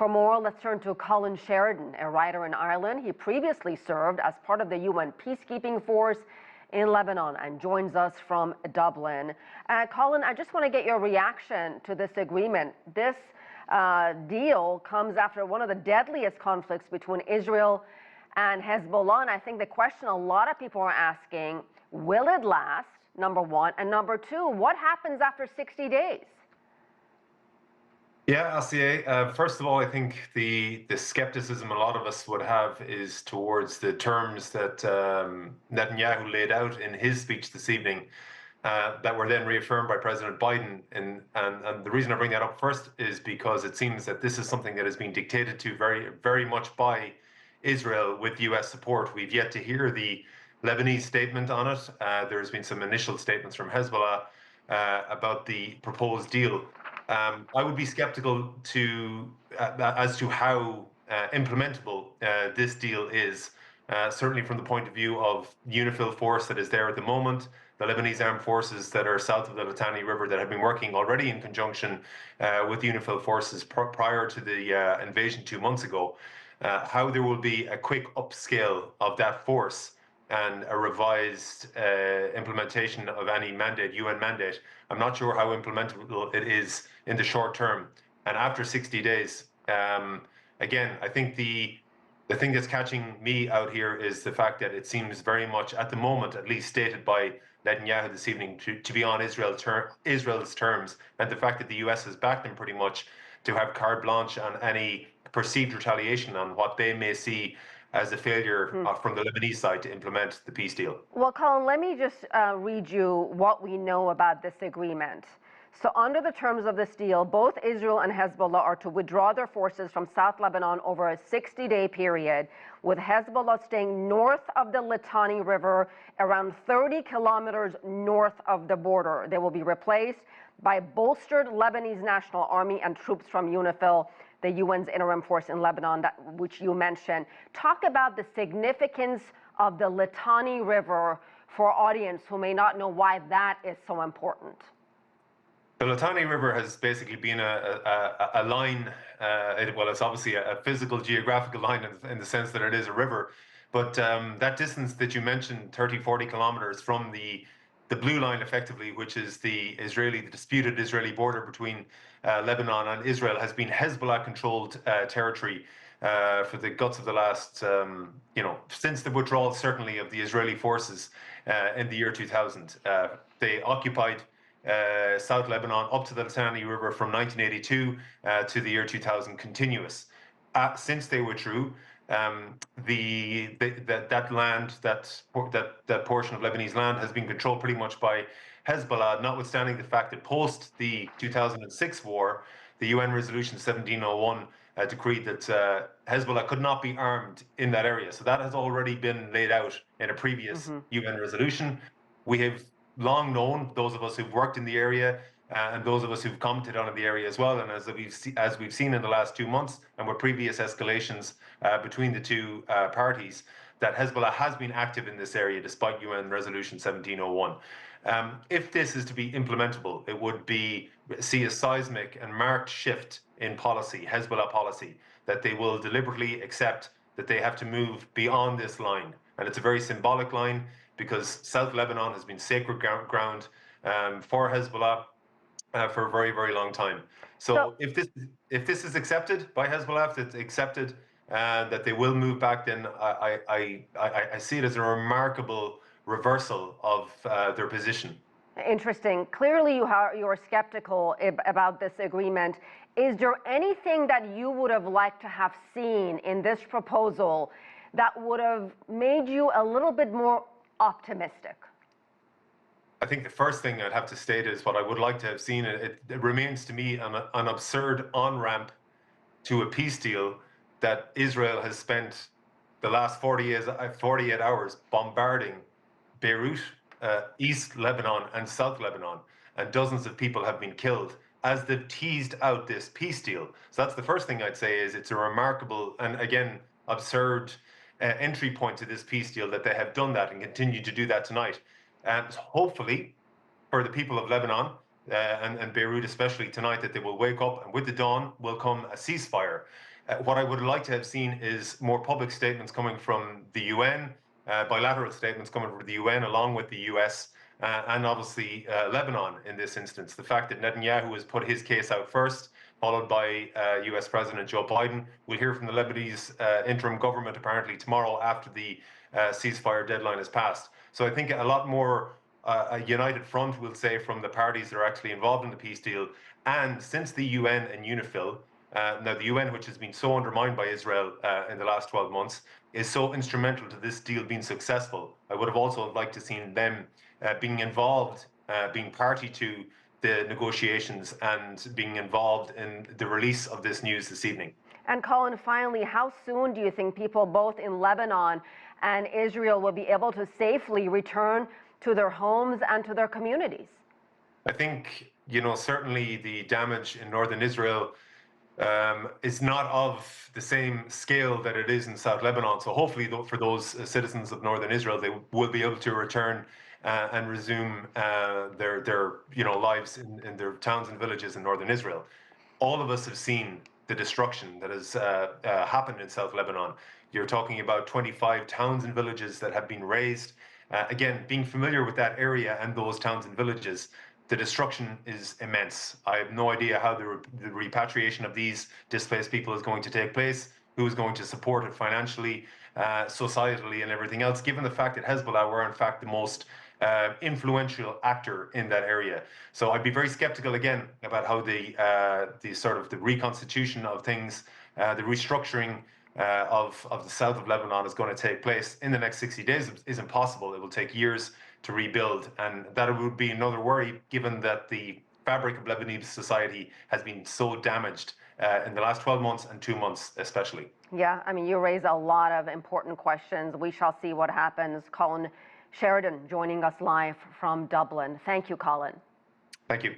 For more, let's turn to Colin Sheridan, a writer in Ireland. He previously served as part of the UN Peacekeeping Force in Lebanon and joins us from Dublin. Colin, I just want to get your reaction to this agreement. This deal comes after one of the deadliest conflicts between Israel and Hezbollah. And I think the question a lot of people are asking, will it last, number one? And number two, what happens after 60 days? Yeah, Asieh, first of all, I think the skepticism a lot of us would have is towards the terms that Netanyahu laid out in his speech this evening that were then reaffirmed by President Biden. And the reason I bring that up first is because it seems that this is something that has been dictated to very much by Israel with US support. We've yet to hear the Lebanese statement on it. There's been some initial statements from Hezbollah about the proposed deal. I would be skeptical as to how implementable this deal is, certainly from the point of view of UNIFIL force that is there at the moment, the Lebanese armed forces that are south of the Litani River that have been working already in conjunction with UNIFIL forces prior to the invasion 2 months ago, how there will be a quick upscale of that force and a revised implementation of any mandate, UN mandate. I'm not sure how implementable it is in the short term. And after 60 days, again, I think the thing that's catching me out here is the fact that it seems very much, at the moment, at least stated by Netanyahu this evening, to be on Israel's terms, and the fact that the US has backed them pretty much to have carte blanche on any perceived retaliation on what they may see as a failure from the Lebanese side to implement the peace deal. Well, Colin, let me just read you what we know about this agreement. So under the terms of this deal, both Israel and Hezbollah are to withdraw their forces from South Lebanon over a 60-day period, with Hezbollah staying north of the Litani River, around 30 kilometers north of the border. They will be replaced by bolstered Lebanese National Army and troops from UNIFIL, the UN's interim force in Lebanon, which you mentioned. Talk about the significance of the Litani River for our audience who may not know why that is so important. The Litani River has basically been a line, well, it's obviously a physical geographical line in the sense that it is a river, but that distance that you mentioned, 30, 40 kilometers from the blue line, effectively, which is the disputed Israeli border between Lebanon and Israel, has been Hezbollah-controlled territory for the guts of the last, since the withdrawal, certainly, of the Israeli forces in the year 2000. They occupied South Lebanon up to the Litani River from 1982 to the year 2000, continuous. Since they withdrew, that land, that portion of Lebanese land, has been controlled pretty much by Hezbollah, notwithstanding the fact that post the 2006 war, the UN Resolution 1701 decreed that Hezbollah could not be armed in that area. So that has already been laid out in a previous UN resolution. We have long known, those of us who've worked in the area, and those of us who've commented on the area as well, and as we've seen in the last 2 months, and with previous escalations between the two parties, that Hezbollah has been active in this area despite UN Resolution 1701. If this is to be implementable, it would see a seismic and marked shift in policy, Hezbollah policy, that they will deliberately accept that they have to move beyond this line. And it's a very symbolic line, because South Lebanon has been sacred ground for Hezbollah for a very, very long time. So if this is accepted by Hezbollah, if it's accepted that they will move back, then I see it as a remarkable reversal of their position. Interesting. Clearly, you're skeptical about this agreement. Is there anything that you would have liked to have seen in this proposal that would have made you a little bit more optimistic? I think the first thing I'd have to state is what I would like to have seen. It remains to me an absurd on-ramp to a peace deal that Israel has spent the last 48 hours bombarding Beirut, East Lebanon and South Lebanon, and dozens of people have been killed as they've teased out this peace deal. So that's the first thing I'd say, is it's a remarkable and, again, absurd entry point to this peace deal that they have done that and continue to do that tonight. And hopefully, for the people of Lebanon and Beirut especially tonight, that they will wake up, and with the dawn will come a ceasefire. What I would like to have seen is more public statements coming from the UN, bilateral statements coming from the UN along with the US, and obviously Lebanon in this instance. The fact that Netanyahu has put his case out first, followed by US President Joe Biden. We'll hear from the Lebanese interim government apparently tomorrow after the ceasefire deadline has passed. So I think a lot more a united front, we'll say, from the parties that are actually involved in the peace deal. And since the UN and UNIFIL, now the UN, which has been so undermined by Israel in the last 12 months, is so instrumental to this deal being successful. I would have also liked to seen them being involved, being party to the negotiations and being involved in the release of this news this evening. And Colin, finally, how soon do you think people both in Lebanon and Israel will be able to safely return to their homes and to their communities? I think, certainly the damage in northern Israel is not of the same scale that it is in South Lebanon. So hopefully for those citizens of northern Israel, they will be able to return and resume their lives in their towns and villages in northern Israel. All of us have seen the destruction that has happened in South Lebanon. You're talking about 25 towns and villages that have been razed. Again, being familiar with that area and those towns and villages, the destruction is immense. I have no idea how the repatriation of these displaced people is going to take place, who is going to support it financially, societally, and everything else, given the fact that Hezbollah were, in fact, the most influential actor in that area. So I'd be very skeptical again about how the sort of the reconstitution of things, the restructuring of the south of Lebanon is going to take place in the next 60 days is impossible. It will take years to rebuild, and that would be another worry given that the fabric of Lebanese society has been so damaged in the last 12 months and 2 months especially. Yeah, I mean, you raise a lot of important questions. We shall see what happens. Colin Sheridan joining us live from Dublin. Thank you, Colin. Thank you.